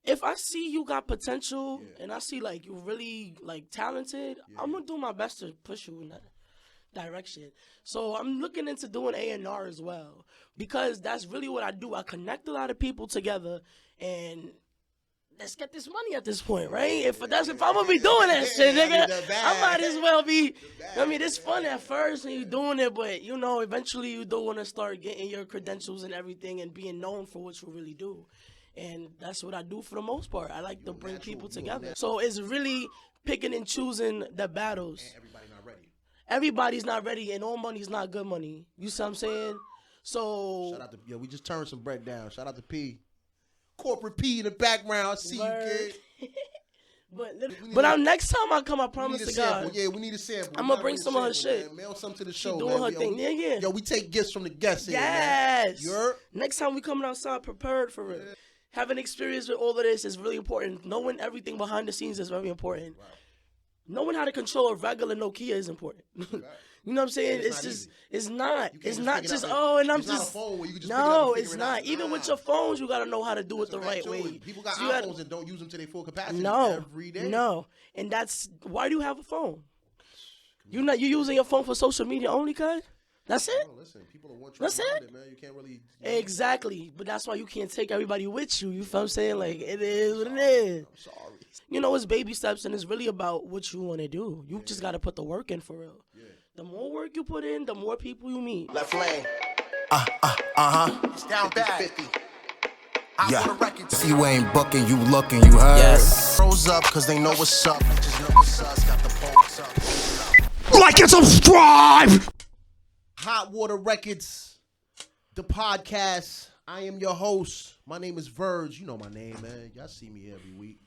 if I see you got potential and I see like you really like talented, I'm gonna do my best to push you in that direction. So I'm looking into doing A&R as well, because that's really what I do. I connect a lot of people together, and let's get this money at this point, right? If I'm gonna be doing that shit, nigga, I might as well be. I mean, it's fun at first when you're doing it, but you know, eventually you do want to start getting your credentials and everything and being known for what you really do. And that's what I do for the most part. I like to bring people together. So it's really picking and choosing the battles. And everybody not ready. Everybody's not ready, and all money's not good money. You see what I'm saying? So shout out to we just turned some bread down. Shout out to P. Corporate P in the background. I see you, kid. But next time I come, I promise to God. Yeah, we need a sample. I'm gonna bring some of her shit. Man. Mail something to the show. She doing her yo, thing. Yeah. Yo, we take gifts from the guests here, man. Yes. Next time we coming outside prepared for it. Having experience with all of this is really important. Knowing everything behind the scenes is very important. Right. Knowing how to control a regular Nokia is important. Right. You know what I'm saying? It's not just and I'm just. No, it's not. Even with your phones, you gotta know how to do it the right way. People got iPhones and don't use them to their full capacity every day. No, and that's why do you have a phone? You're using your phone for social media only, cuz? That's it. Listen, people are that's it, man. You can't really. Exactly, but that's why you can't take everybody with you. You feel what I'm saying? Like it is what it is. I'm sorry. You know, it's baby steps, and it's really about what you want to do. You just got to put the work in for real. Yeah. The more work you put in, the more people you meet. Left lane. It's down bad. 50. Yeah. See you ain't bucking, you looking, you heard. Yes. Froze up, cause they know what's up. Bitches know what's us, got the pokes up. Like and subscribe! Hot Water Records, the podcast. I am your host. My name is Verge. You know my name, man. Y'all see me every week.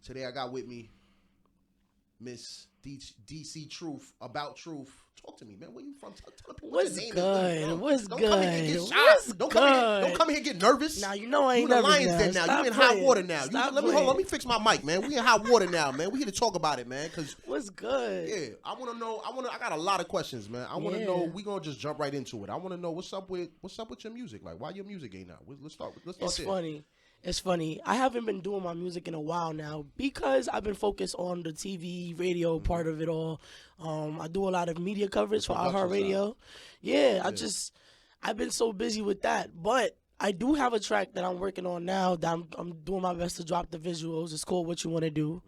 Today I got with me Miss DC Truth, About Truth. Talk to me, man. Where you from? Tell people what your name is. What's Don't good? come here and get shot. Don't come here and get nervous. Nah, you know I ain't nervous. You in the lion's den now. You in hot water now. Let me fix my mic, man. We in hot water now, man. We here to talk about it, man. Cause what's good? Yeah, I want to know. I got a lot of questions, man. I want to know. We gonna just jump right into it. I want to know what's up with your music. Like, why your music ain't out? Let's start there. It's funny. I haven't been doing my music in a while now because I've been focused on the TV, radio part of it all. I do a lot of media coverage for iHeartRadio. Yeah, I've been so busy with that. But I do have a track that I'm working on now that I'm doing my best to drop the visuals. It's called What You Want to Do.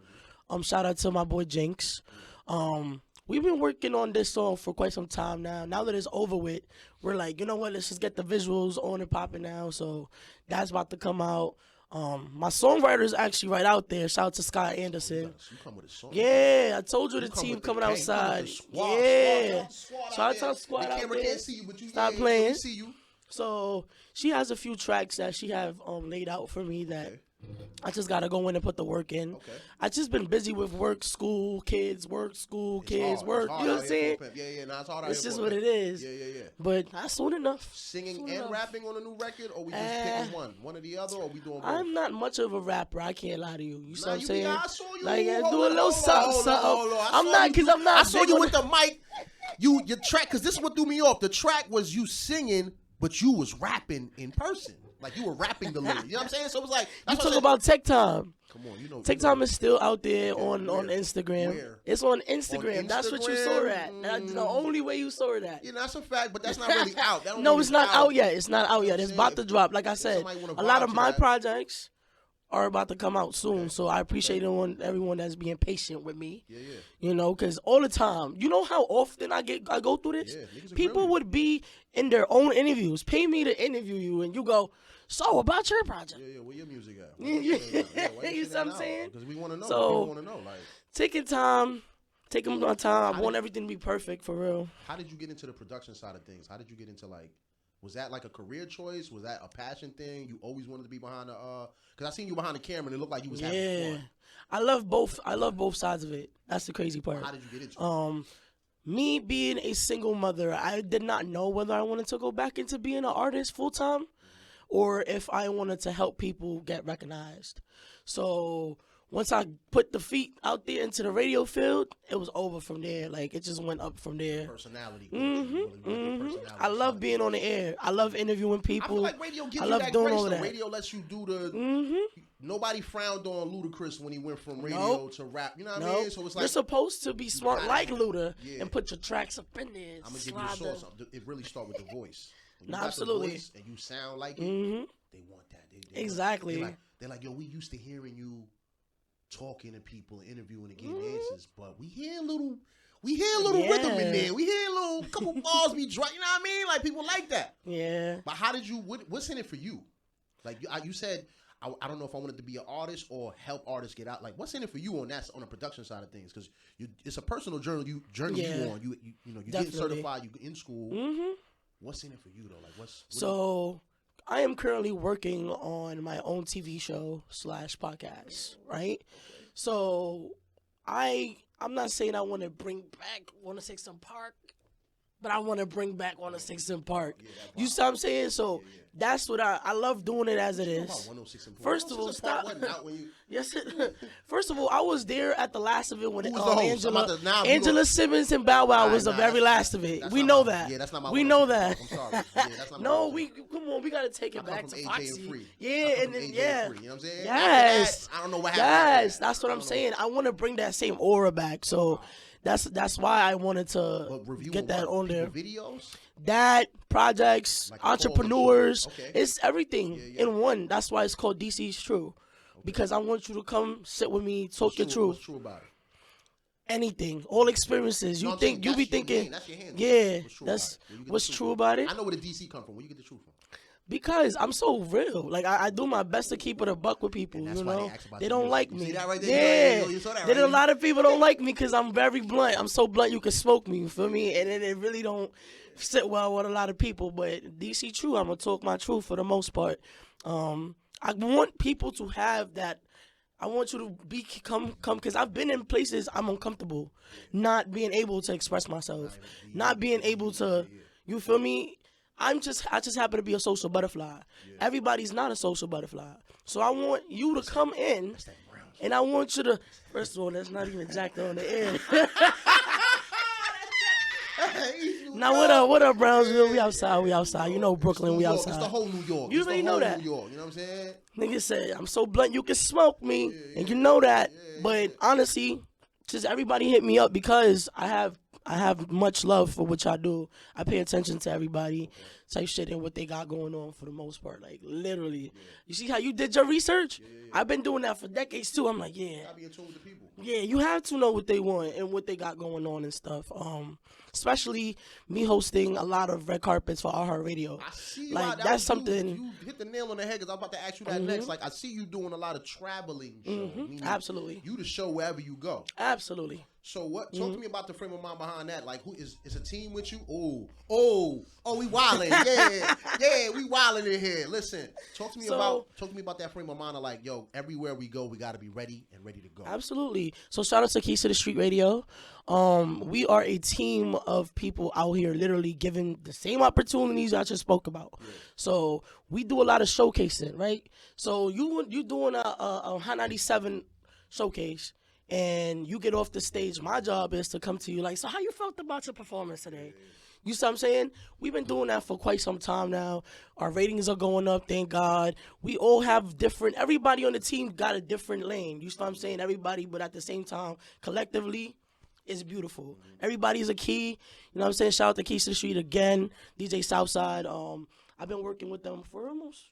Shout out to my boy Jinx. We've been working on this song for quite some time now. Now that it's over with, we're like, you know what, let's just get the visuals on and popping now. So that's about to come out. My songwriter is actually right out there. Shout out to Scott Anderson. You come with a song. Yeah, I told you the team coming outside. Yeah. Shout out to Squad out there. Can't see you, but you stop playing. See you. So she has a few tracks that she have laid out for me that I just gotta go in and put the work in. Okay. I just been busy with work, school, kids, work, school, kids, work. You know what I'm saying? Yeah. Nah, it's hard out It's just what it is. Yeah. But that's soon enough. Singing and rapping on a new record, or we just picking one or the other, or we doing both? I'm not much of a rapper. I can't lie to you. You see what I'm saying? I saw you. Like I do a little something. I'm not because I'm not. I saw you with the mic. Your track, because this is what threw me off. The track was you singing, but you was rapping in person. Like you were rapping the lyrics. You know what I'm saying? So it was like you talk about Tech Time. Come on, you know. Tech Time is still out there on Instagram. Where? It's on Instagram. That's what you saw it at. That's the only way you saw it at. Yeah, that's a fact, but that's not really out. No, it's not out yet. It's not out yet. It's about to drop. Like I said, a lot of my projects are about to come out soon. Okay. So I appreciate everyone that's being patient with me. Yeah. You know, because all the time, you know how often I go through this? Yeah, people would be in their own interviews, pay me to interview you, and you go, so about your project. Yeah, where your music at? You see what I'm saying? Because we want to know. So, we want to know. Like, taking my time. I want everything to be perfect for real. How did you get into the production side of things? How did you get into was that like a career choice? Was that a passion thing? You always wanted to be behind because I seen you behind the camera and it looked like you was having fun. I love both sides of it. That's the crazy part. How did you get into it? Me being a single mother, I did not know whether I wanted to go back into being an artist full time or if I wanted to help people get recognized. So once I put the feet out there into the radio field, it was over from there. Like, it just went up from there. Personality. I love being on the air. I love interviewing people. I feel like radio gives I you love that doing grace. all of that. Radio lets you do the... nobody frowned on Ludacris when he went from radio to rap. You know what I mean? So it's like you're supposed to be smart like Luda and put your tracks up in there. I'm gonna give you the sauce. It really start with the voice. When you got absolutely. the voice and you sound like it, they want that. They exactly. They're like, yo, we used to hearing you talking to people, interviewing and getting answers, but we hear a little rhythm in there. We hear a little couple balls be dry. You know what I mean? Like people like that. Yeah. But how did you? What's in it for you? Like you said. I don't know if I wanted to be an artist or help artists get out. Like, what's in it for you on the production side of things? Because it's a personal journey you on. You getting certified. You in school. What's in it for you though? Like, so I am currently working on my own TV show / podcast. Right. So I'm not saying I want to bring back 106 Park, but I want to bring back 106 Park. You see what I'm saying? So that's what I love doing it as it is. First of all, stop. Yes. First of all, I was there at the last of it when Angela Simmons and Bow Wow was the very last of it. We know that. Yeah, that's not my. We know that. I'm sorry. Yeah, that's not no, come on. We gotta take it back to Foxy. Yeah, and then you know what I'm saying? Yes. I don't know what happened. Yes, that's what I'm saying. I want to bring that same aura back. So. That's why I wanted to get that on there. Videos? That, projects, like entrepreneurs, it's everything in one. That's why it's called DC's True. Because I want you to come sit with me, talk your truth. What's true about it? Anything, all experiences. You be thinking, yeah, that's what's true about it. I know where the DC come from. Where you get the truth from? Because I'm so real. Like, I do my best to keep it a buck with people, you know? They don't like me. See that right there? Yeah. You saw that, right? A lot of people don't like me because I'm very blunt. I'm so blunt you can smoke me, you feel me? And it really don't sit well with a lot of people. But DC True, I'm going to talk my truth for the most part. I want people to have that. I want you to come because I've been in places I'm uncomfortable. Not being able to express myself. Not being able to, you feel me? I just happen to be a social butterfly. Yeah. Everybody's not a social butterfly. So I want you to come in, and I want you to. First of all, that's not even Jack on the air. Now what up, Brownsville? We outside. You know Brooklyn, we outside. It's the whole New York. You already know that. New York, you know what I'm saying? Nigga said I'm so blunt you can smoke me, and you know that. But honestly, just everybody hit me up because I have much love for what y'all do. I pay attention to everybody, type shit, and what they got going on for the most part. Like, literally. You see how you did your research? I've been doing that for decades, too. I'm like, yeah. Gotta be in tune with the people. Yeah, you have to know what they want and what they got going on and stuff. Especially me hosting a lot of red carpets for iHeartRadio. I see like that's something. You hit the nail on the head because I was about to ask you that next. Like, I see you doing a lot of traveling shows. Absolutely. You the show wherever you go. Absolutely. So what? Talk to me about the frame of mind behind that. Like, who is a team with you? Oh, we wildin'. Yeah, we wildin' in here. Listen, talk to me about that frame of mind of like, yo, everywhere we go, we got to be ready to go. Absolutely. So shout out to Keys to the Street Radio. We are a team of people out here literally giving the same opportunities I just spoke about. Yeah. So we do a lot of showcasing, right? So you doing a Hot 97 showcase. And you get off the stage, my job is to come to you like, so how you felt about your performance today? You see what I'm saying? We've been doing that for quite some time now. Our ratings are going up, thank God. We all have everybody on the team got a different lane. You see what I'm saying? Everybody, but at the same time, collectively, it's beautiful. Everybody's a key. You know what I'm saying? Shout out to Keys to the Street again, DJ Southside. I've been working with them for almost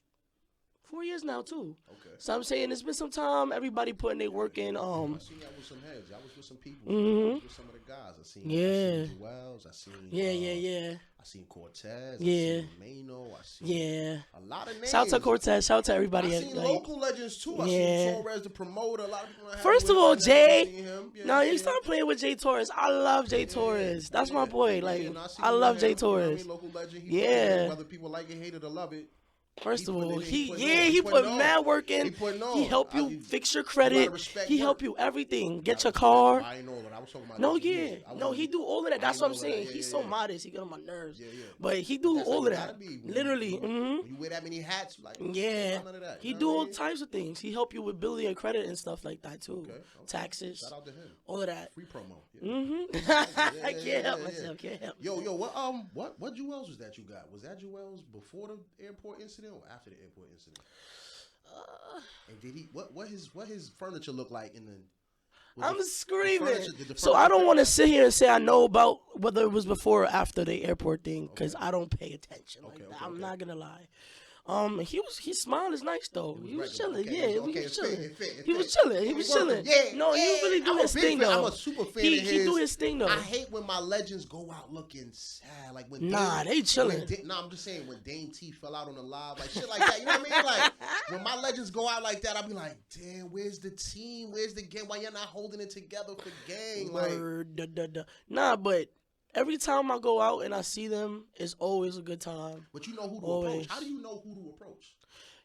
4 years now too. Okay. So I'm saying it's been some time. Everybody putting their work in. I seen y'all with some heads. Y'all was with some people. I was with some of the guys. I seen Wells. I seen I seen Cortez. Yeah. I seen Mano. I seen a lot of names. Shout out to Cortez. Shout out to everybody. I seen local legends too. I seen Torres, the promoter. A lot of people. First of all, Jay. You start playing with Jay Torres. I love Jay Torres. That's my boy. Like I love Jay Torres. Local legend. Whether people like it, hate it, or love it. First of all, he put mad work in. He help you fix your credit. He help you everything. Get your car. I know what I was talking about. No, he do all of that. That's what I'm saying. He's so modest. He get on my nerves. But he do all of that. Literally. You wear that many hats, like none of that. He do all types of things. He help you with building your credit and stuff like that too. Taxes. Shout out to him. All of that. Free promo. I can't help myself. Yo, what jewels was that you got? Was that jewels before the airport incident or after the airport incident? And did he? What his furniture look like in the? I'm screaming. So I don't want to sit here and say I know about whether it was before or after the airport thing because I don't pay attention like that. I'm not gonna lie. His smile is nice though. He was chilling. Yeah, he was chilling. He was chilling. He was chilling. No, he really do his thing though. I'm a super fan of his. He do his thing though. I hate when my legends go out looking sad. Like when they chilling. I'm just saying when Dame T fell out on the live, like shit like that. You know what I mean? Like when my legends go out like that, I be like, damn, where's the team? Where's the gang? Why you're not holding it together for gang? Like, nah, but. Every time I go out and I see them, it's always a good time. But you know who to approach. How do you know who to approach?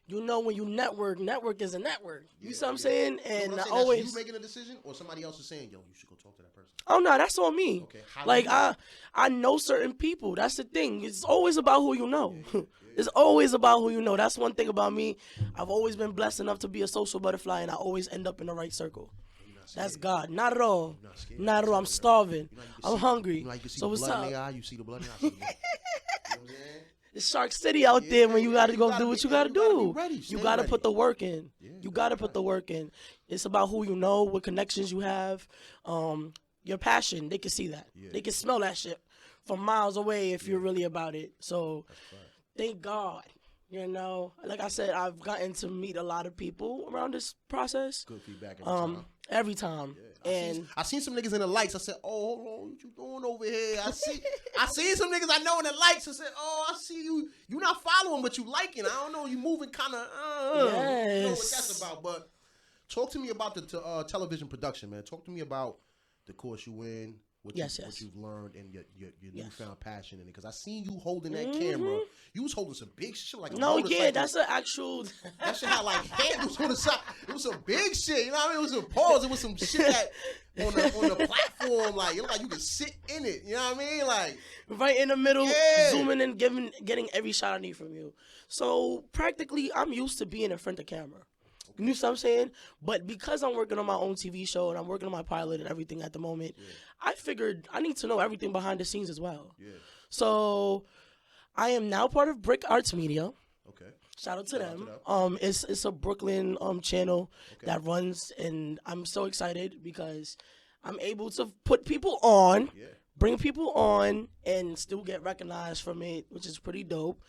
You know when you network is a network. You see what I'm saying? And I always... You making a decision or somebody else is saying, yo, you should go talk to that person? Oh, no, that's on me. Okay. Like, I know certain people. That's the thing. It's always about who you know. It's always about who you know. That's one thing about me. I've always been blessed enough to be a social butterfly, and I always end up in the right circle. That's God. Not at all. Not at all. I'm starving. I'm hungry. So what's up? You see the blood in the eye. You know what I'm saying? It's Shark City out there when you got to go do what you got to do. You got to put the work in. You got to put the work in. It's about who you know, what connections you have, your passion. They can see that. They can smell that shit from miles away if you're really about it. So thank God. You know, like I said, I've gotten to meet a lot of people around this process. Good feedback every time. Every time. Yeah. I seen some niggas in the likes. I said, oh, hold on, what you doing over here? I seen some niggas I know in the likes. I said, oh, I see you. You not following, but you liking. I don't know. You moving kind of. Yes. You know what that's about. But talk to me about the television production, man. Talk to me about the course you in. What you've learned and your newfound passion in it. Because I seen you holding that camera. You was holding some big shit like a motorcycle. That's an actual... That shit had like handles on the side. It was some big shit. You know what I mean? It was a pause. It was some shit that on the platform. Like, it looked like you could sit in it. You know what I mean? Like... Right in the middle, zooming and getting every shot I need from you. So, practically, I'm used to being in front of camera. You know what I'm saying? But because I'm working on my own TV show and I'm working on my pilot and everything at the moment, I figured I need to know everything behind the scenes as well. Yeah. So I am now part of Brick Arts Media. Okay. Shout out to them. It's a Brooklyn channel that runs, and I'm so excited because I'm able to put people on, bring people on, and still get recognized from it, which is pretty dope.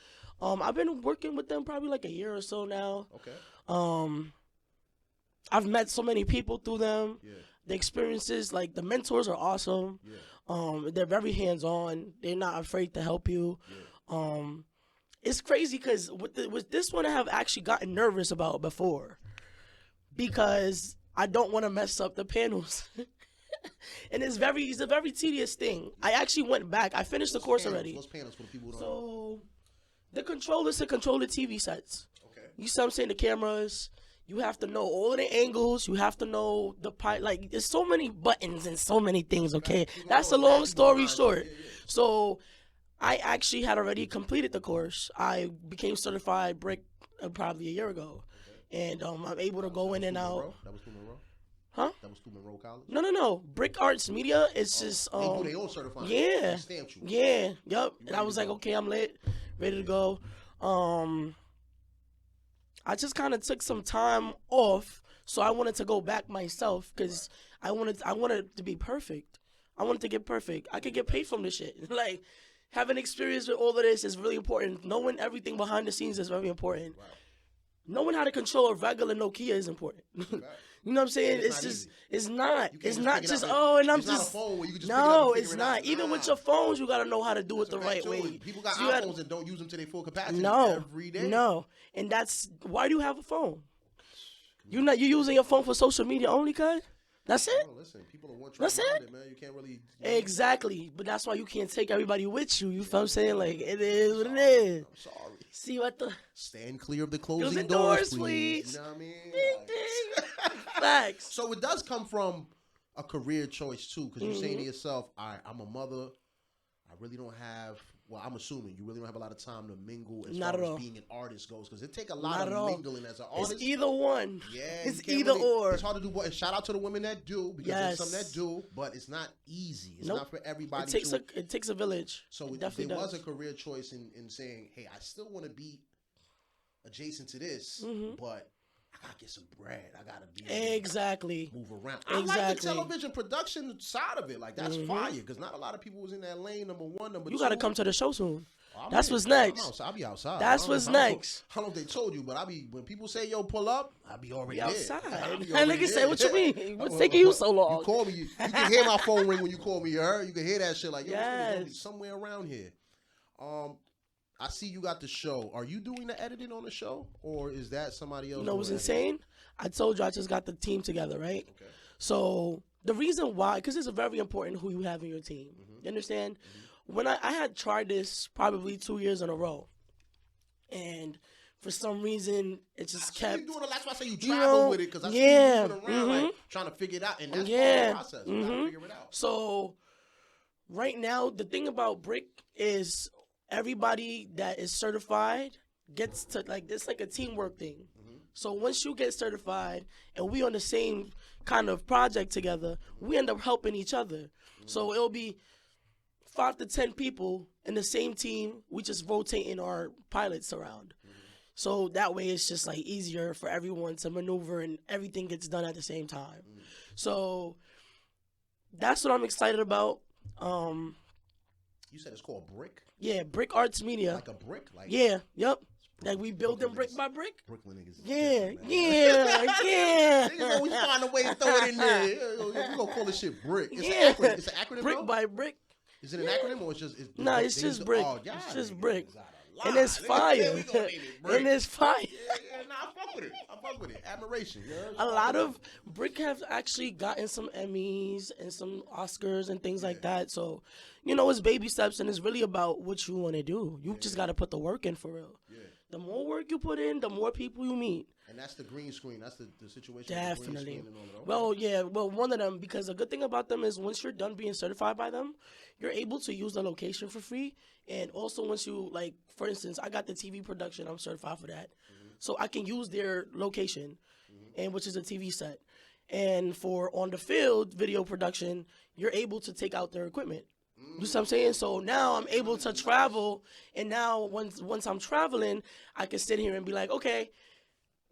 I've been working with them probably like a year or so now. Okay. I've met so many people through them. Yeah. The experiences, like the mentors are awesome. Yeah. They're very hands-on. They're not afraid to help you. Yeah. It's crazy because with this one I have actually gotten nervous about before because I don't want to mess up the panels. And it's a very tedious thing. I actually went back. I finished the course already. What's panels for the people who don't know? The controllers to control the TV sets. Okay. You see what I'm saying? The cameras. You have to know all of the angles. You have to know the like. There's so many buttons and so many things. Okay, that's a long story short. So, I actually had already completed the course. I became certified brick probably a year ago, and I'm able to go in and out. That was through Monroe. Huh? That was through Monroe College. No. Brick Arts Media. It's just they do their own certified. Yeah. Stamped you. Yeah. Yep. And I was like, okay, I'm lit, ready to go. I just kind of took some time off, so I wanted to go back myself because I wanted to be perfect. I wanted to get perfect. I could get paid from this shit. Like, having experience with all of this is really important. Knowing everything behind the scenes is very important. Right. Knowing how to control a regular Nokia is important. Right. You know what I'm saying? It's not just a phone where you can just no, it's not. Even with your phones, you gotta know how to do it the right way. People got iPhones and don't use them to their full capacity every day. No, and that's why do you have a phone? You're using your phone for social media only, cuz? That's it. No, listen, people are one track that's it, man. You can't really exactly. But that's why you can't take everybody with you. You feel what I'm saying? Like it is what it is. I'm sorry. See what the stand clear of the closing doors, please. You know what I mean? Ding, ding. Facts. So it does come from a career choice too, because you're saying to yourself, "All right, I'm a mother. I really don't have." Well, I'm assuming you really don't have a lot of time to mingle as far as being an artist goes, because it take a lot of mingling as an artist. It's either one. Yeah, it's either or. It's hard to do. And shout out to the women that do, because there's some that do, but it's not easy. It's not for everybody. It takes a village. So there was a career choice in saying, "Hey, I still want to be adjacent to this, but I gotta get some bread. I gotta be exactly move around. I like the television production side of it. Like that's fire because not a lot of people was in that lane. Number one, number two. You gotta come to the show soon. Oh, that's what's next. I'll be outside. That's what's next. I don't know if they told you, but when people say yo pull up, I'll be already outside. And nigga say, what you mean? What's taking you so long? You call me. You can hear my phone ring when you call me. You heard? You can hear that shit like yo, yes. somewhere around here. I see you got the show. Are you doing the editing on the show, or is that somebody else? You know what's insane? I told you I just got the team together, right? Okay. So the reason why, because it's very important who you have in your team. You understand? When I had tried this probably 2 years in a row, and for some reason it just kept. You doing it, that's why I say you travel with it, because I see you moving around like trying to figure it out, and that's part of the process. You gotta figure it out. So right now, the thing about Brick is everybody that is certified gets to it's like a teamwork thing. So once you get certified and we on the same kind of project together, we end up helping each other. So it'll be 5 to 10 people in the same team. We just rotating our pilots around. So that way it's just like easier for everyone to maneuver and everything gets done at the same time. So that's what I'm excited about. You said it's called Brick? Yeah, Brick Arts Media. Like a brick? Yeah, yep. Like we build them brick by brick. Brooklyn niggas. Yeah. Niggas always find a way to throw it in there. We're going to call this shit Brick. It's an acronym. It's an acronym, Brick though? by brick. Is it an acronym or it's just... No, it's just brick. It's just brick. And it's fire. And it's fire. Nah, I fuck with it. Admiration. A lot of Brick have actually gotten some Emmys and some Oscars and things like that. So, it's baby steps, and it's really about what you want to do. You just got to put the work in for real. Yeah. The more work you put in, the more people you meet. And that's the green screen. That's the situation. Definitely. Well, one of them, because the good thing about them is once you're done being certified by them, you're able to use the location for free. And also once you, for instance, I got the TV production. I'm certified for that. So I can use their location, and which is a TV set. And for on the field video production, you're able to take out their equipment. You see what I'm saying? So now I'm able to travel, and now once I'm traveling, I can sit here and be like, okay,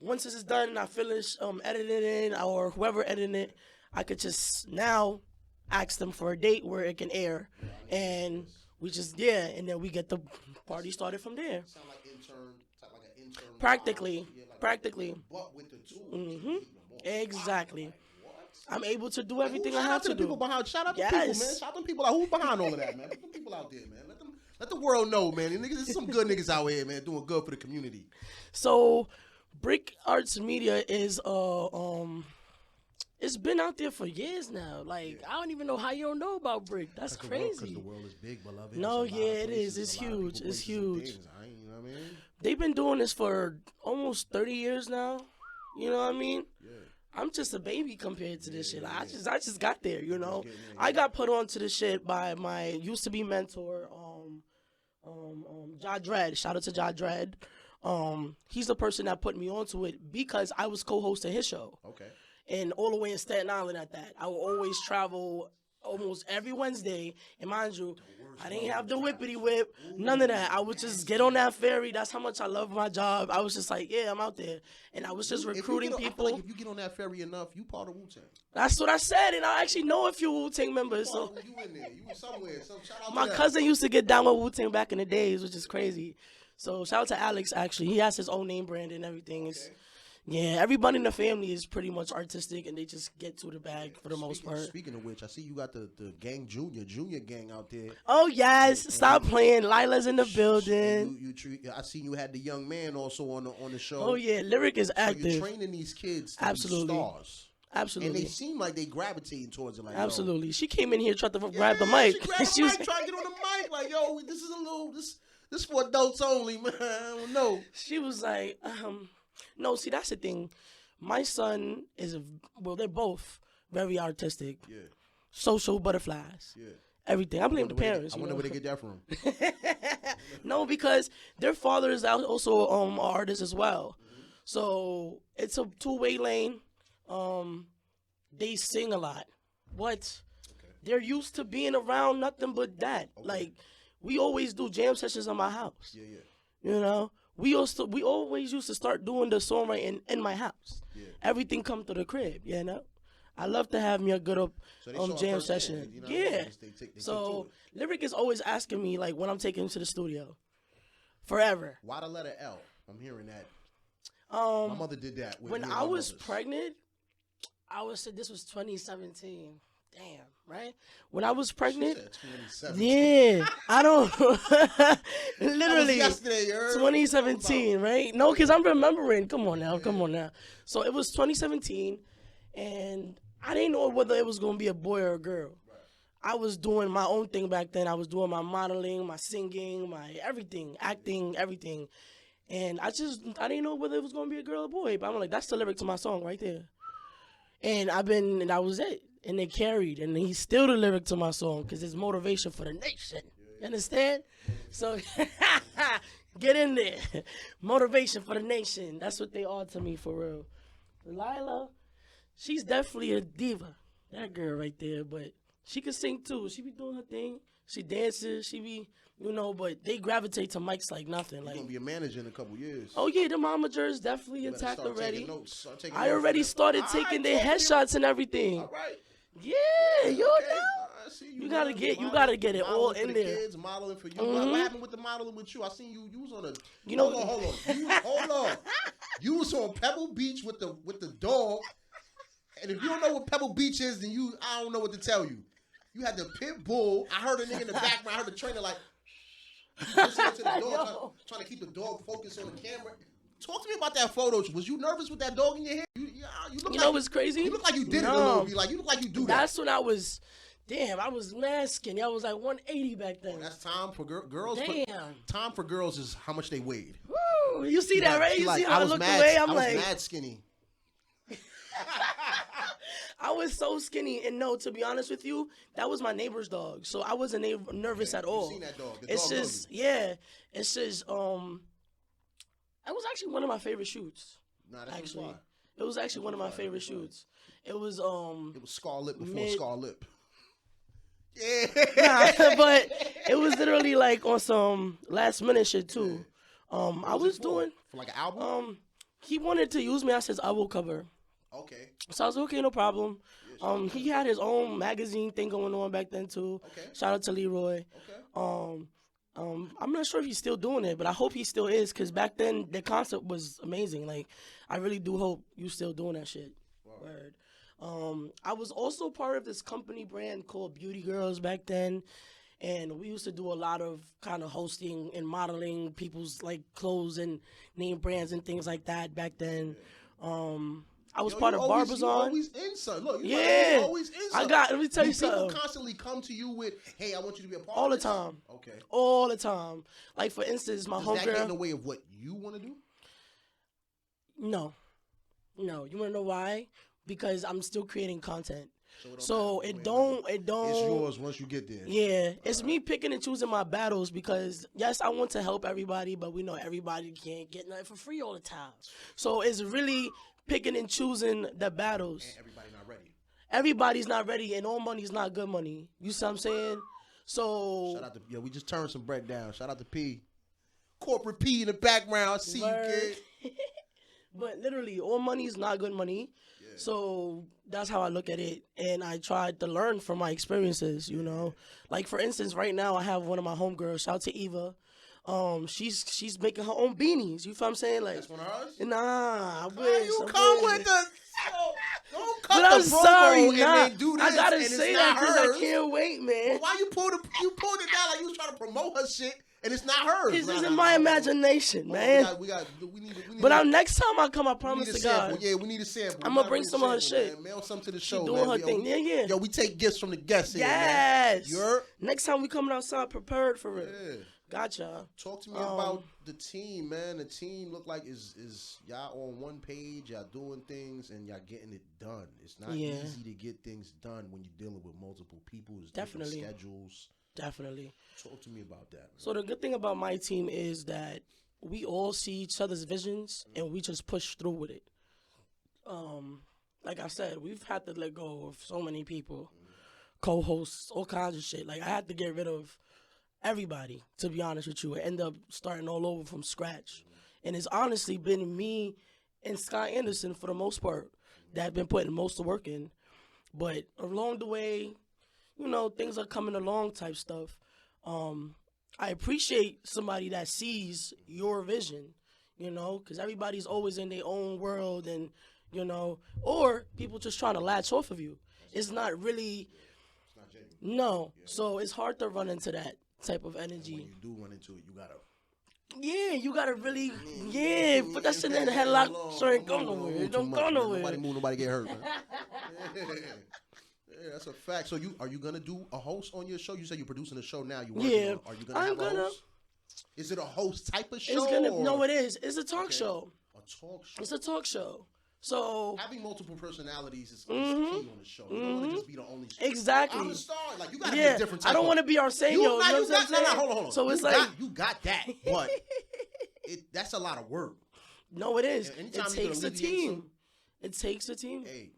once this is done and I finish editing it, or whoever editing it, I could just now ask them for a date where it can air, and we just and then we get the party started from there. Sound like an intern. Practically. But with the tools. Exactly. I'm able to do everything I have to do. Shout out to people, man. Shout out to people. Who's behind all of that, man? Put them people out there, man. Let the world know, man. There's some good niggas out here, man, doing good for the community. So, Brick Arts Media is it's been out there for years now. I don't even know how you don't know about Brick. That's crazy. Because the world is big, beloved. No, it is. It's huge. It's huge. You know what I mean? They've been doing this for almost 30 years now. You know what I mean? Yeah. I'm just a baby compared to this shit. I just got there, I got put onto this shit by my used to be mentor, Ja Dredd. Shout out to Ja Dredd. He's the person that put me onto it because I was co-hosting his show. Okay. And all the way in Staten Island at that. I would always travel almost every Wednesday. And mind you, I didn't have the whippity whip, none of that. I would just get on that ferry. That's how much I love my job. I was just like, I'm out there. And I was just recruiting people. If you get on that ferry enough, you part of Wu-Tang. That's what I said. And I actually know a few Wu-Tang members. So you in there. You somewhere. So shout out my cousin used to get down with Wu-Tang back in the days, which is crazy. So shout out to Alex, actually. He has his own name brand and everything. Okay. Everybody in the family is pretty much artistic, and they just get to the bag for the most part. Speaking of which, I see you got the gang junior gang out there. Oh, yes. Stop playing. Lila's in the building. I see you had the young man also on the show. Oh, yeah. Lyric is active. So you're training these kids to be stars. Absolutely. And they seem like they gravitating towards it. Absolutely. She came in here trying to grab the mic. She was trying to get on the mic. Like, yo, this is a little... This for adults only, man. I don't know. She was like, no, see, that's the thing. My son they're both very artistic. Yeah. Social butterflies. Yeah. Everything. I blame the parents. I wonder where they get that from. No, because their father is also an artist as well. Mm-hmm. So it's a two-way lane. They sing a lot. What? Okay. They're used to being around nothing but that. Okay. We always do jam sessions on my house. Yeah. we always used to start doing the songwriting in my house. Yeah. Everything come to the crib, you know. I love to have me a good jam session. You know yeah. they So Lyric is always asking me like when I'm taking him to the studio. Forever. Why the letter L? I'm hearing that. My My mother did that. With when me and I my was mothers. pregnant, I was this was 2017. Damn, right? When I was pregnant, She said 27. yeah, I don't That literally was yesterday, you heard? 2017, right? No, because I'm remembering. Come on now. So it was 2017, and I didn't know whether it was gonna be a boy or a girl. Right. I was doing my own thing back then. I was doing my modeling, my singing, my everything, acting, everything. And I didn't know whether it was gonna be a girl or boy. But I'm like, that's the lyric to my song right there. And that was it. And they carried, and he's still the lyric to my song because it's motivation for the nation. You understand? So get in there. Motivation for the nation. That's what they are to me for real. Lila, she's definitely a diva. That girl right there, but she can sing too. She be doing her thing. She dances. She be, but they gravitate to mics like nothing. You're Like, gonna be a manager in a couple years. oh yeah, the momagers definitely You better intact start already. taking notes, start taking I notes already for them. started All taking right, their talk to me. headshots and everything. All right. Yeah, you know. I see You gotta get it all modeling for in the there. Kids, modeling for you. What happened with the modeling with you? I seen you. You was on a. You know- Hold on. Hold on. You was on Pebble Beach with the dog. And if you don't know what Pebble Beach is, then I don't know what to tell you. You had the pit bull. I heard a nigga in the background. I heard the trainer like listening to the dog, trying to keep the dog focused on the camera. Talk to me about that photo. Was you nervous with that dog in your hair? You look like what's crazy? You look like you did it a No. little bit. Like you look like you do that. That's when I was mad skinny. I was like 180 back then. That's time for girls. Damn. Time for girls is how much they weighed. Woo, you see that, right? You see how I looked mad, away? I was like, mad skinny. I was so skinny, and no, to be honest with you, that was my neighbor's dog, so I wasn't nervous at all. You seen that dog? The It's dog know just, you. yeah, it's just, that was actually one of my favorite shoots. Nah, that's Actually, why. it was actually one of my favorite shoots. It was It was Scar Lip before Scar Lip. Yeah. nah, but it was literally like on some last minute shit too. I was doing for like an album. He wanted to use me as his album cover. Okay. So I was okay, no problem. He had his own magazine thing going on back then too. Okay. Shout out to Leroy. Okay. I'm not sure if he's still doing it, but I hope he still is, because back then the concept was amazing. Like, I really do hope you still doing that shit. Wow. Word. I was also part of this company brand called Beauty Girls back then, and we used to do a lot of kind of hosting and modeling people's like clothes and name brands and things like that back then. I was part of Barbers you On. always in something. Look, Yeah. always in something. Let me tell you People something. constantly come to you with, hey, I want you to be a part All of the this. time. Okay. All the time. Like, for instance, my Does that get in the homegirl. way of what you want to do? No. You want to know why? Because I'm still creating content. So it don't. It's yours once you get there. Yeah, it's me picking and choosing my battles, because yes, I want to help everybody, but we know everybody can't get nothing for free all the time. So it's really picking and choosing the battles. And everybody not ready. Everybody's not ready, and all money's not good money. You see what I'm saying? So Shout out to we just turned some bread down. Shout out to P. Corporate P in the background. I see Word. you, kid. But literally, all money is not good money. Yeah. So that's how I look at it. And I tried to learn from my experiences, you know. Like, for instance, right now I have one of my homegirls, shout out to Eva. She's making her own beanies. You feel what I'm saying? Like, That's one of hers? nah, I Why wish. you I come wish. with the... Don't cut But I'm the promo sorry, and nah. then do this I gotta and it's say not that because I hers. can't wait, man. Why you pulled it down like you was trying to promote her shit and it's not hers? This Nah, isn't nah, my nah. imagination, Hold on, man. we need But next time I come, I we promise need a to God. sample. Yeah, we need a sample. I'ma We gotta bring a some of her sample, shit. man. Mail some to the She show, doing man. her thing. Yeah. Yo, we take gifts from the guests here, man. Yes. You're... Next time we coming outside prepared for it. Yeah. Gotcha. Talk to me about the team, man. The team look like is y'all on one page, y'all doing things, and y'all getting it done. It's not easy to get things done when you're dealing with multiple people. It's different schedules. Definitely. Talk to me about that, man. So the good thing about my team is that we all see each other's visions and we just push through with it. Like I said, we've had to let go of so many people, co-hosts, all kinds of shit. Like, I had to get rid of everybody, to be honest with you, and end up starting all over from scratch. And it's honestly been me and Sky Anderson for the most part that have been putting most of the work in. But along the way, you know, things are coming along type stuff. I appreciate somebody that sees your vision, you know, because everybody's always in their own world and, you know, or people just trying to latch off of you. It's not really, no. So it's hard to run into that type of energy. When you do run into it, you gotta. Yeah, you gotta really, put that shit in the headlock so it ain't go nowhere. It don't go nowhere. Nobody move, nobody get hurt, man. Yeah, that's a fact. So are you gonna do a host on your show? You said you're producing a show now. Are you gonna have a host? Is it a host type of show? No, it is. It's a talk show. A talk show. It's a talk show. So having multiple personalities is key on the show. You don't want to just be the only star. Exactly. I'm a star. Like you gotta be a different type. I don't want to be Arsenio. Hold on. So it's you got that, but that's a lot of work. No, it is. It takes a team. It takes a team. Hey.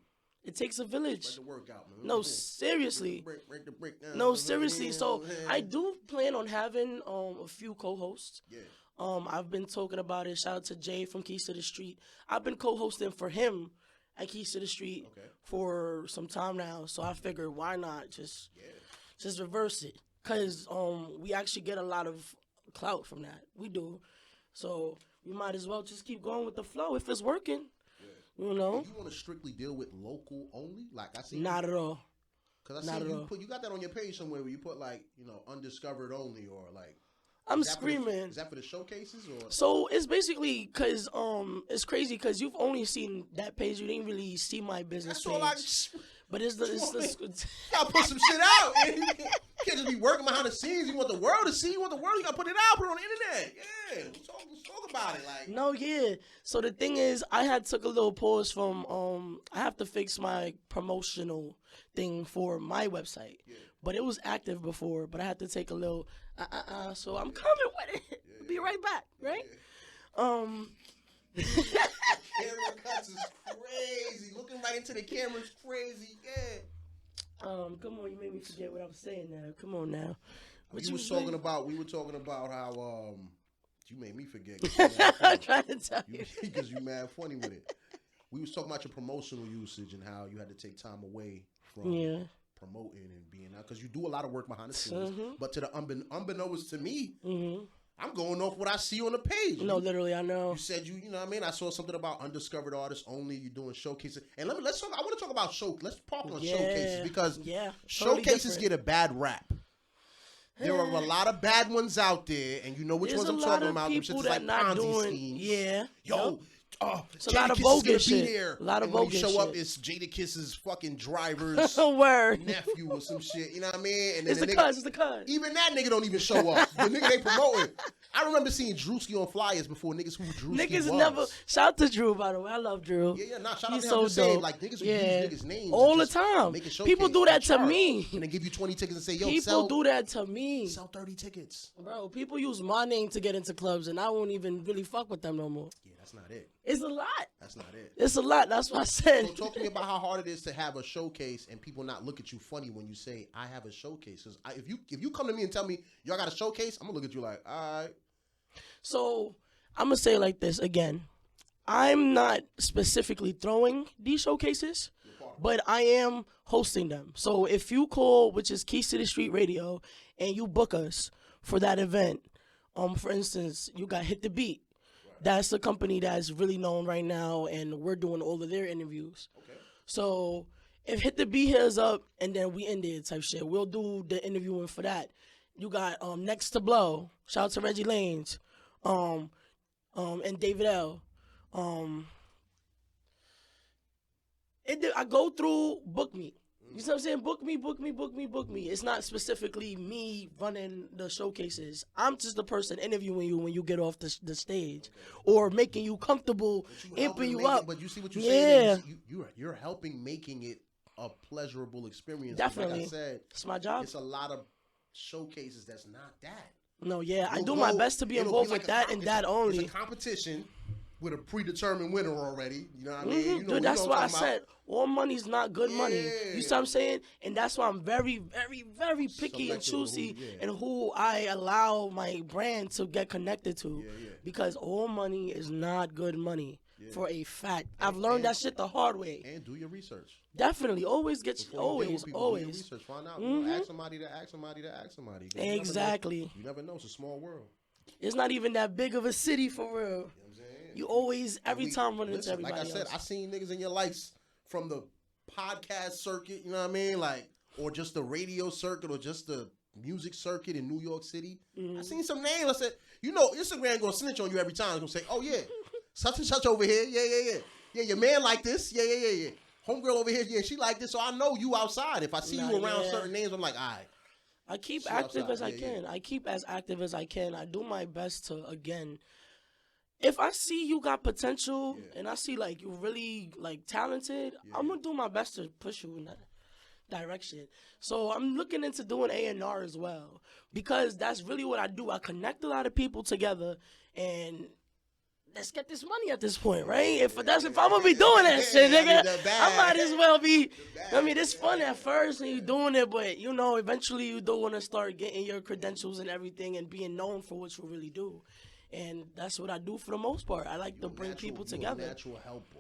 It takes a village. Spread the work out, man. No, seriously. Break the brick down. No, seriously. So I do plan on having a few co-hosts. Yeah. I've been talking about it. Shout out to Jay from Keys to the Street. I've been co-hosting for him at Keys to the Street for some time now. So I figured why not just reverse it? Because we actually get a lot of clout from that. We do. So we might as well just keep going with the flow if it's working. You know, you want to strictly deal with local only? Like I see, not at all. Because I see you got that on your page somewhere where you put like undiscovered only or like. I'm screaming. Is that for the showcases or? So it's basically because it's crazy because you've only seen that page. You didn't really see my business page. But it's the gotta put some shit out. You can't just be working behind the scenes. You want the world to see. You want the world. You gotta put it out. Put it on the internet. Yeah, let's talk about it. Like no, yeah. So the thing is, I had took a little pause from. I have to fix my promotional thing for my website, but it was active before. But I had to take a little. So I'm coming with it. Be right back. Right. Camera cuts is crazy. Looking right into the camera is crazy. Yeah. Come on, you made me forget what I was saying now. Come on now. We were talking about how you made me forget. I'm trying to tell you because you mad funny with it. We was talking about your promotional usage and how you had to take time away from promoting and being out because you do a lot of work behind the scenes. But to the unbeknownst to me. I'm going off what I see on the page. No, literally, I know. You said you know what I mean? I saw something about undiscovered artists only. You're doing showcases. And let's talk. I want to talk about let's talk on showcases because showcases get a bad rap. There are a lot of bad ones out there, and you know which ones I'm talking about. Them shits like Ponzi schemes. Yeah. Yo. It's a lot of bogus shit. A lot of bogus shit. When you show up, it's Jadakiss's fucking driver's nephew or some shit. You know what I mean? And then it's the cuz. Even that nigga don't even show up. The nigga they promoting. I remember seeing Drewski on flyers before niggas who Drewski was. Never. Shout out to Drew, by the way. I love Drew. Yeah. Nah, shout out to him. I'm just saying, like niggas who use niggas' names all the time. People do that to me. And they give you 20 tickets and say, yo, people do that to me. Sell 30 tickets. Bro, people use my name to get into clubs, and I won't even really fuck with them no more. Yeah, that's not it. It's a lot. That's not it. It's a lot. That's what I said. So talk to me about how hard it is to have a showcase and people not look at you funny when you say, I have a showcase. Because if you come to me and tell me, y'all got a showcase, I'm going to look at you like, all right. So I'm going to say it like this again. I'm not specifically throwing these showcases, but I am hosting them. So if you call, which is Keys to the Street Radio, and you book us for that event, for instance, you got Hit the Beat. That's a company that's really known right now, and we're doing all of their interviews. Okay. So if Hit the Beat hits up and then we end it type shit, we'll do the interviewing for that. You got Next to Blow. Shout out to Reggie Lanes, and David L. I go through Book Me. You know what I'm saying? Book me. It's not specifically me running the showcases. I'm just the person interviewing you when you get off the stage or making you comfortable, amping you up. But you see what you're saying? You're helping making it a pleasurable experience. Definitely. Like I said, it's my job. It's a lot of showcases that's not that. No, yeah. I do my best to be involved with that and that only. It's a competition with a predetermined winner already. You know what I mean? You know, Dude, that's you know why I what I'm said all money's not good money. You see what I'm saying? And that's why I'm very, very, very picky and choosy in who I allow my brand to get connected to. Because all money is not good money. For a fact. I've learned that shit the hard way. And do your research. Definitely. Always get always. Do your research. Find out. You know, ask somebody to ask somebody to ask somebody. Exactly. You never know. It's a small world. It's not even that big of a city for real. You know what I'm saying? You always, every time run into everybody else. Like I said, I seen niggas in your lives from the podcast circuit, you know what I mean? Like, or just the radio circuit or just the music circuit in New York City. I seen some names. I said, you know, Instagram gonna snitch on you every time. It's gonna say, oh yeah, such and such over here. Yeah. Yeah, your man like this. Yeah. Homegirl over here. Yeah, she like this. So I know you outside. If I see you around certain names, I'm like, all right. I keep active as I can. I keep as active as I can. I do my best to, again, if I see you got potential and I see like you really like talented, I'm gonna do my best to push you in that direction. So I'm looking into doing A&R as well, because that's really what I do. I connect a lot of people together and let's get this money at this point, right? If I'm gonna be doing that shit, nigga, I might as well be. I mean, it's fun at first and you doing it, but you know, eventually you do want to start getting your credentials and everything and being known for what you really do. And that's what I do for the most part. I like to bring people together. You're a natural helper.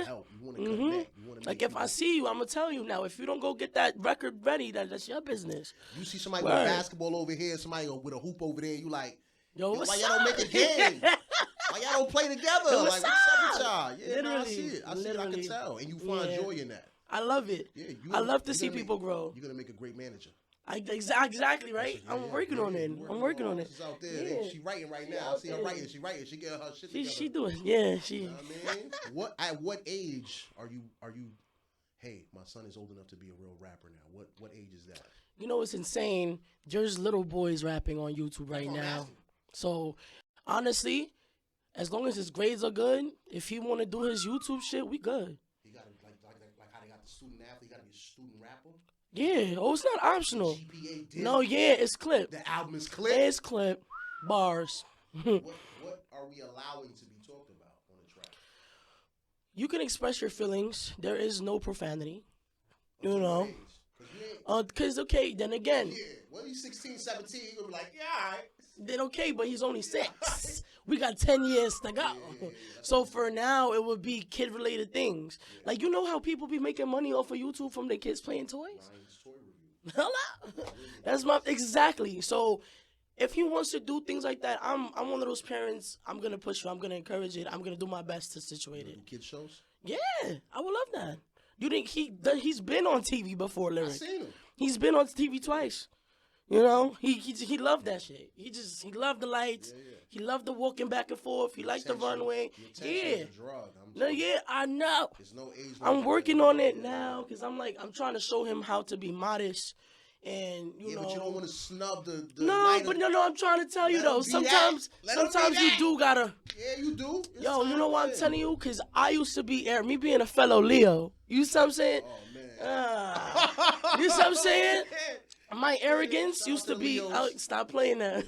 Help. You want to connect. You want to like if I see you, I'm gonna tell you now. If you don't go get that record ready, that's your business. You see somebody with basketball over here, somebody with a hoop over there, you like, yo, why y'all don't make a game? Why y'all don't play together? Yo, what's up with y'all? Yeah, literally, I see it. I can tell. And you find joy in that. I love it. Yeah, I love to see people grow. You're going to make a great manager. Exactly, right? I'm working on it. I'm working on it. She's out there. She writing right now. I see her writing. She writing. She getting her shit together. She doing. Yeah, she. You know what I mean? At what age are you, hey, my son is old enough to be a real rapper now? What age is that? You know, it's insane. There's little boys rapping on YouTube right now. So, honestly, as long as his grades are good, if he want to do his YouTube shit, we good. He got to, like how they got the student athlete, got to be a student rapper? Yeah. Oh, it's not optional. GPA dip. No, yeah, it's clip. The album is clip? It's clip. Bars. What are we allowing to be talked about on the track? You can express your feelings. There is no profanity. You know. Because, okay, then again. Yeah. Well, he's 16, 17. You're going to be like, yeah, all right. Then okay, but he's only 6. We got 10 years to go. So for now, it would be kid-related things. Like, you know how people be making money off of YouTube from their kids playing toys? Hello. That's exactly. So if he wants to do things like that, I'm one of those parents. I'm gonna push you. I'm gonna encourage it. I'm gonna do my best to situate it. Kid shows? Yeah, I would love that. You think he's been on TV before, Lyric? I seen him. He's been on TV twice. You know, he loved that shit. He loved the lights. Yeah. He loved the walking back and forth. He liked the runway. Yeah. I know. There's no age. I'm working on it now because I'm trying to show him how to be modest. And you know, but you don't want to snub the no, but no, I'm trying to tell you though. Sometimes you do gotta. Yeah, you do. Yo, you know why I'm telling you? Because I used to be me being a fellow Leo. You see what I'm saying? Oh man. You see what I'm saying? My arrogance used to be out. Stop playing that.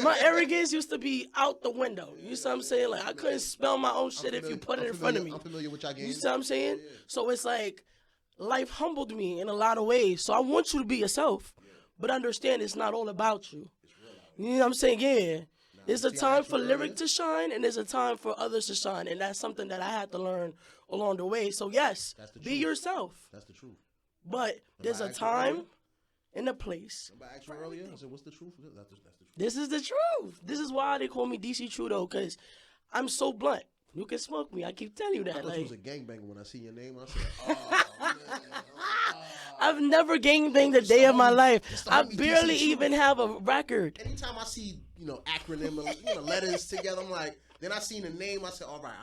My arrogance used to be out the window. You see what I'm saying? Like I couldn't spell my own shit if you put it in front of me. I'm familiar with your game. You see what I'm saying? Yeah. So it's like life humbled me in a lot of ways. So I want you to be yourself, but understand it's not all about you. You know what I'm saying? Yeah. There's a time for Lyric to shine, and there's a time for others to shine, and that's something that I had to learn along the way. So yes, be yourself. That's the truth. But there's a time and a place. Remember I asked you earlier? I said, what's the truth? That's the truth. This is the truth. This is why they call me DC Trudeau, because I'm so blunt. You can smoke me. I keep telling you that. I thought you was a gangbanger when I see your name. I said, oh, man. I've never gangbanged a day of my life. I barely even have a record. Anytime I see, acronym, letters together, I'm like, then I seen the name, I said, all right.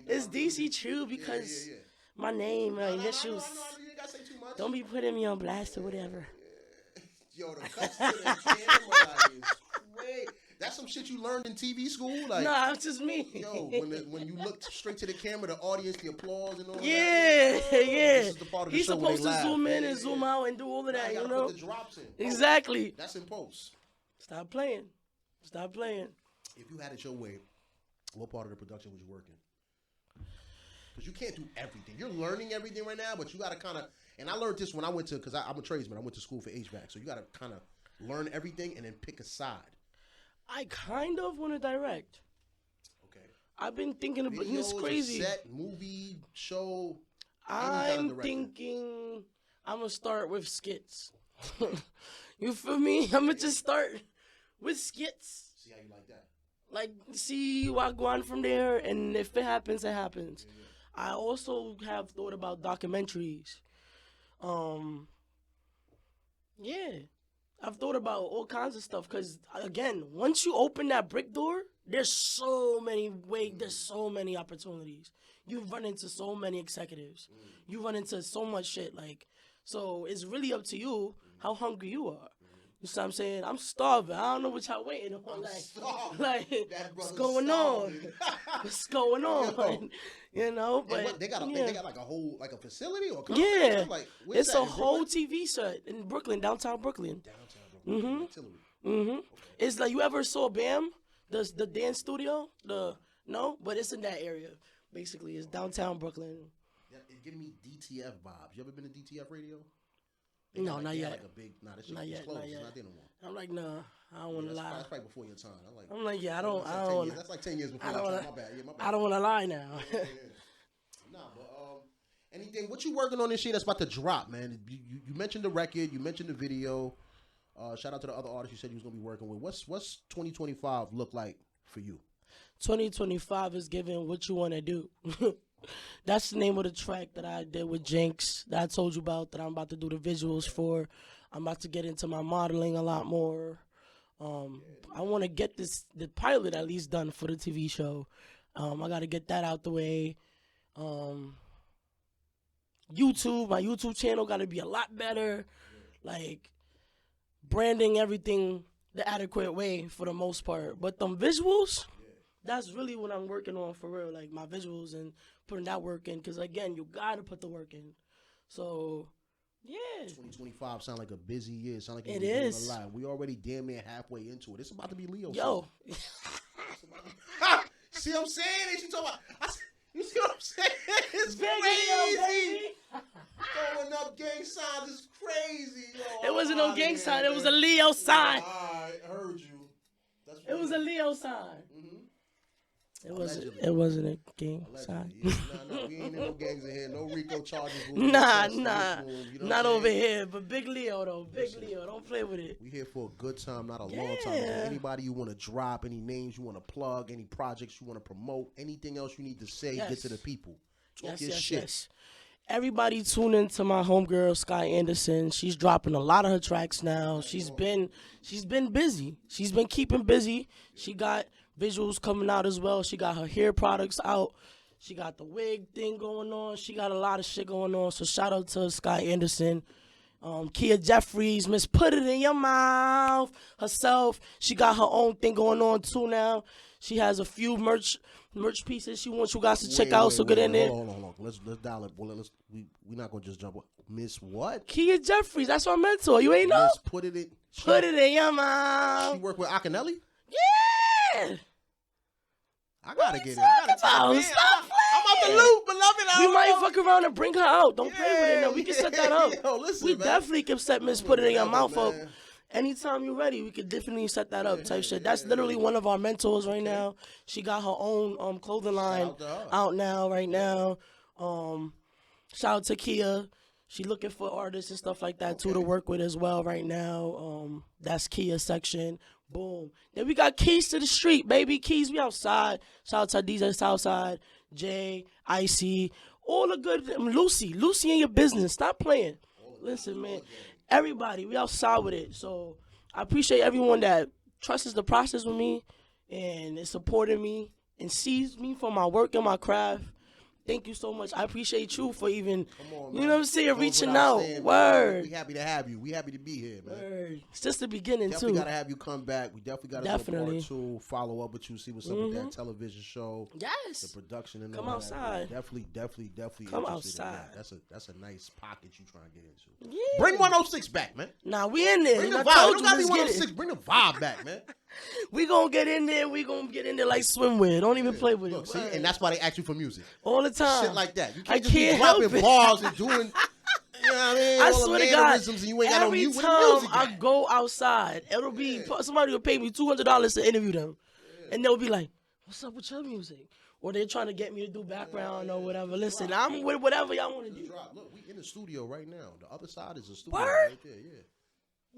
It's DC True because my name, my initials. Don't be putting me on blast or whatever. Yo, the cuts to the camera is great. That's some shit you learned in TV school? Like, nah, it's just me. Yo, when you look straight to the camera, the audience, the applause and all that. Yeah. This is the part of the He's show supposed to laugh. zoom in and zoom out and do all of that, you know? Put the drops in. Exactly. That's in post. Stop playing. If you had it your way, What part of the production was you working? Because you can't do everything. You're learning everything right now, but you got to kind of, and I learned this when I went to, because I'm a tradesman. I went to school for HVAC. So you got to kind of learn everything and then pick a side. I kind of want to direct. Okay. I've been thinking about this. Crazy. Set, movie, show. I'm thinking I'm going to start with skits. You feel me? I'm going to just start with skits. See how you like that? Like, see what go on from there, and if it happens, it happens. Yeah. I also have thought about documentaries. Yeah. I've thought about all kinds of stuff, because, again, once you open that brick door, there's so many opportunities. You run into so many executives. You run into so much shit, like, so it's really up to you how hungry you are. You see what I'm saying? I'm starving. I don't know what y'all waiting on. Like what's going on? What's going on? You know, but they got like a whole like a facility or like it's a whole TV set in Brooklyn, downtown Brooklyn. It's like, you ever saw BAM, the dance studio? No, but it's in that area. Basically, it's downtown Brooklyn. Yeah, it's giving me DTF vibes. You ever been to DTF radio? No, not yet. Like a big, that shit not yet. Closed. Not yet. It's not there no more. I'm like, nah, I don't want to lie. That's probably before your time. I'm like, yeah, I don't. That's like 10 years before your time. My bad. My bad. I don't want to lie now. Nah, but anything? What you working on this year that's about to drop, man? You mentioned the record. You mentioned the video. Shout out to the other artists you said you was gonna be working with. What's 2025 look like for you? 2025 is giving what you want to do. That's the name of the track that I did with Jinx that I told you about, that I'm about to do the visuals for. I'm about to get into my modeling a lot more. I want to get the pilot at least done for the TV show. I got to get that out the way. YouTube, my YouTube channel got to be a lot better. Like, branding everything the adequate way for the most part. But them visuals, that's really what I'm working on for real. Like, my visuals and putting that work in. Because, again, you got to put the work in. So, yeah. 2025 sound like a busy year. Sound like it is. A lot. We already damn near halfway into it. It's about to be Leo. Yo. See what I'm saying? She talking about... You see what I'm saying? It's big crazy. Throwing up gang signs is crazy, yo. It wasn't no gang sign. It was a Leo sign. I heard you. It was a Leo sign. It wasn't a gang sign. Yeah. No, we ain't in no gangs in here. No RICO charges. Nah. Not over here. But Big Leo, though. Big Leo. Don't play with it. We here for a good time, not a long time. Anybody you want to drop, any names you want to plug, any projects you want to promote, anything else you need to say, get to the people. Talk your shit. Yes. Everybody tune in to my homegirl, Sky Anderson. She's dropping a lot of her tracks now. She's been busy. She's been keeping busy. She got visuals coming out as well. She got her hair products out. She got the wig thing going on. She got a lot of shit going on. So shout out to Sky Anderson. Kia Jeffries, Miss Put It In Your Mouth herself. She got her own thing going on too now. She has a few merch pieces she wants you guys to check out. So get in there. Hold on. Let's dial it. Well, we're not gonna just jump on. Miss what? Kia Jeffries. That's what I meant to her. You ain't know? Miss Put It In Your Mouth. She work with Akinelli? Yeah. I gotta get it. I'm out the loop, beloved. We might fuck around and bring her out. Don't play with it now. We can set that up. Yo, listen, we definitely can set Miss Put It In Your Mouth up. Anytime you're ready, we could definitely set that up type shit. That's literally one of our mentors right now. She got her own clothing line out now, right now. Shout out to Kia. She looking for artists and stuff like that too to work with as well right now. That's Kia section. Boom. Then we got Keys to the Street, baby. Keys, we outside. Shout out to DJ Southside, Jay, Icy, all the good. Lucy in your business. Stop playing. Listen, man. Everybody, we outside with it. So I appreciate everyone that trusts the process with me and is supporting me and sees me for my work and my craft. Thank you so much. I appreciate you for even, you know what I'm saying, reaching out. Word. We happy to have you. We happy to be here, man. Word. It's just the beginning, definitely got to have you come back. We definitely got to do a part 2, follow up with you, see what's up with that television show. Yes. The production and come all outside. That. Definitely. Come outside. That's a nice pocket you trying to get into. Yeah. Bring 106 back, man. Nah, we in there. Bring the vibe. You don't got to be 106. Bring the vibe back, man. We gonna get in there. We gonna get in there like swimwear. Don't even play with Look, it. see, and that's why they ask you for music. All the time. Shit like that. You I can't just be can't help dropping it. bars and doing, you know what I mean? I All swear the to God, mannerisms and you ain't got no every music. time I go outside, it'll be somebody will pay me $200 to interview them, and they'll be like, "What's up with your music?" Or they're trying to get me to do background or whatever. Listen, I'm with whatever y'all want to do. Look, we in the studio right now. The other side is a studio Word? right there. Yeah.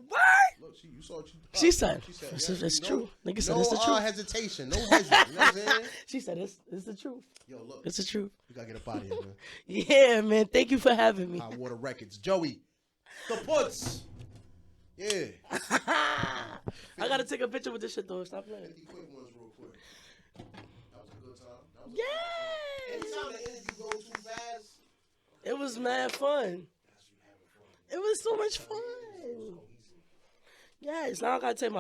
What? Look, you saw what She said, yeah, it's true. Nigga said, no it's the truth. hesitation. No hesitation. You know what I'm saying? She said, it's the truth. Yo, look. It's the truth. We got to get up out of here, man. Yeah, man. Thank you for having me. Hot Water Records. Joey. The Puts. Yeah. I got to take a picture with this shit, though. Stop playing. 50 quick ones real quick. That was a good time. Yeah. Anytime the energy goes too fast. It was mad fun. It was so much fun. Yes, now I got to take my